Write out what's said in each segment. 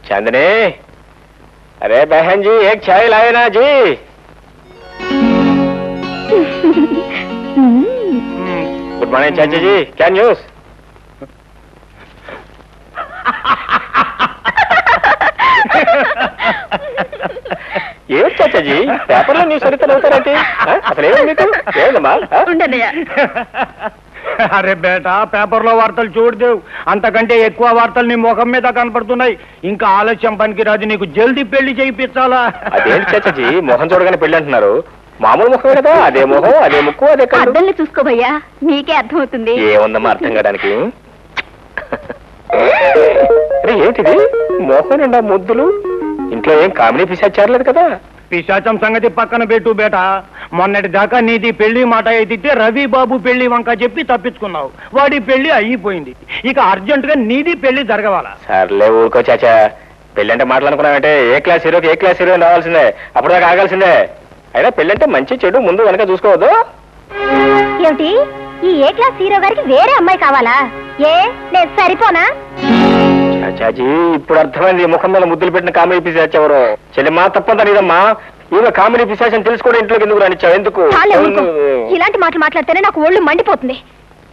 चांदनी, अरे बहन जी एक चाय लाए ना जी। गुड मॉर्निंग चाचा जी, क्या न्यूज? ఏ చాచాజీ పేపర్లో న్యూస్ అడిగితే అవుతారంటే అసలు ఏమి మీకు ఏదమ్మా? అరే బేటా, పేపర్లో వార్తలు చూడదేవు, అంతకంటే ఎక్కువ వార్తలు నీ ముఖం మీద కనపడుతున్నాయి. ఇంకా ఆలస్యం పనికిరాదు, నీకు జల్దీ పెళ్లి చేయిపించాలా? అదేంటి చాచాజీ మొహం చూడగానే పెళ్లి అంటున్నారు? మామూలు ముఖమే కదా, అదే మొహం అదే ముక్కు అదే అద్దంలో చూసుకోబోయ్యా, నీకే అర్థమవుతుంది. ఏముందమ్మా అర్థం కావడానికి? ఏంటిది మొహం నిండా ముద్దులు, ఇంట్లో ఏం కామెడీ పిశాచారలేదు కదా? పిశాచం సంగతి పక్కన పెట్టు బేటా, మొన్నటి దాకా నీది పెళ్లి మాట అయితే రవి బాబు పెళ్లి వంక చెప్పి తప్పించుకున్నావు. వాడి పెళ్లి అయిపోయింది, ఇక అర్జెంట్ గా నీది పెళ్లి జరగవాలా? సర్లే ఊరుకో చాచా, పెళ్ళంటే మాట్లాడుకున్నావంటే ఏ క్లాస్ హీరోకి ఏ క్లాస్ హీరోయిన్ రావాల్సిందే, అప్పుడు దాకా ఆగాల్సిందే. అయినా పెళ్ళంటే మంచి చెడు ముందు వెనక చూసుకోవద్దు. ఏమిటి, ఈ ఏ క్లాస్ హీరో గారికి వేరే అమ్మాయి కావాలా? ఏ నేను సరిపోనా? చాచాజీ ఇప్పుడు అర్థమైంది, ముఖం మీద ముద్దులు పెట్టిన కామెడీ పిశాచ్ ఎవరు. చెల్లెమ్మా తప్పంతా నీదమ్మా, ఈమె కామెడీ పిశాచని తెలుసుకోవడం ఇంట్లోకి ఎందుకు రానిచ్చావు? ఎందుకు ఇలాంటి మాటలు మాట్లాడితేనే నాకు ఒళ్ళు మండిపోతుంది.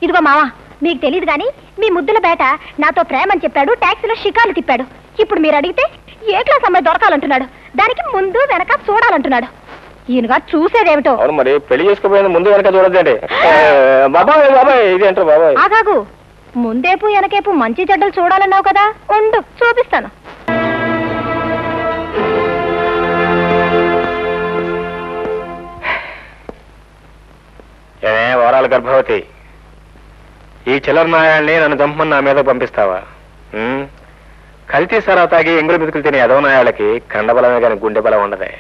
ఇదిగో మావా, మీకు తెలియదు గాని మీ ముద్దుల బేట నాతో ప్రేమని చెప్పాడు, టాక్సీలో షికార్లు తిప్పాడు. ఇప్పుడు మీరు అడిగితే ఏ క్లాస్ అమ్మాయి దొరకాలంటున్నాడు, దానికి ముందు వెనక చూడాలంటున్నాడు. ఈయనగా చూసేదేమిటో. అవును మరి, పెళ్లి చేసుకోపోయిన ముందు వెనక చూడద్దండి. బాబాయ్ బాబాయ్ ఇది అంటారు బాబాయ్. ఆగాగు, ముందేపు వెనకేపు మంచి చెడ్డలు చూడాలన్నావు కదా, ఉండు చూపిస్తాను. వారాల గర్భవతి, ఈ చిల్లరనాయాల్ని నన్ను చంపమని నా మీద పంపిస్తావా? కల్తీ సరా తాగి ఎంగులు మెతుకులు తినే అదవనాయాలకి కండబలమే కానీ గుండె బలం ఉండదే.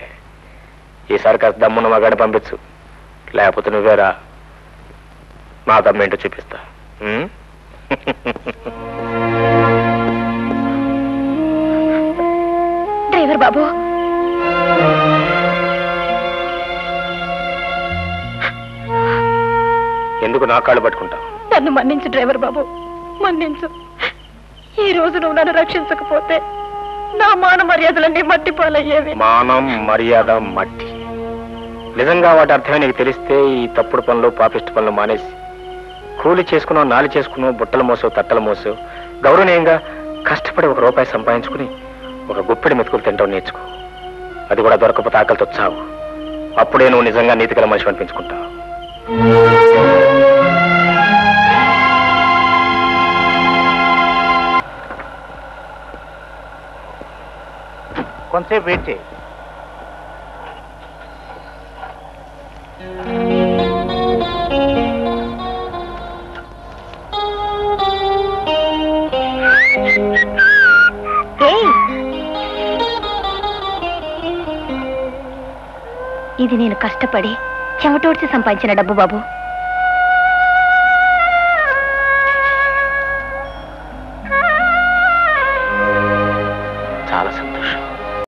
ఈసారి కాస్త దమ్మున్న మగాడిని పంపించు, లేకపోతే నువ్వేరా నా దమ్మేంటో చూపిస్తా. డ్రైవర్ బాబు, ఎందుకు నా కాళ్ళు పట్టుకుంటా? నన్ను మన్నించు డ్రైవర్ బాబు, మన్నించు. ఈ రోజు నువ్వు నన్ను రక్షించకపోతే నా మాన మర్యాదలన్నీ మట్టిపోలయ్యేవి. మానం మర్యాద మట్టి. నిజంగా వాటి అర్థమే నీకు తెలిస్తే ఈ తప్పుడు పనులు పాపిష్టి పనులు మానేసి కూలి చేసుకున్నావు, నాలి చేసుకున్నావు, బుట్టలు మోసావు, తట్టలు మోసావు, గౌరవనీయంగా కష్టపడి ఒక రూపాయి సంపాదించుకుని ఒక గుప్పెడి మెతుకులు తింటావు నేర్చుకో. అది కూడా దొరకపోతే ఆకలితో చావు. అప్పుడే నువ్వు నిజంగా నీతిగల మనిషి అనిపించుకుంటావు. కొంతసేపు వెయిట్ చేయి. ఇది నేను కష్టపడి చెమటోడ్చి సంపాదించిన డబ్బు బాబు.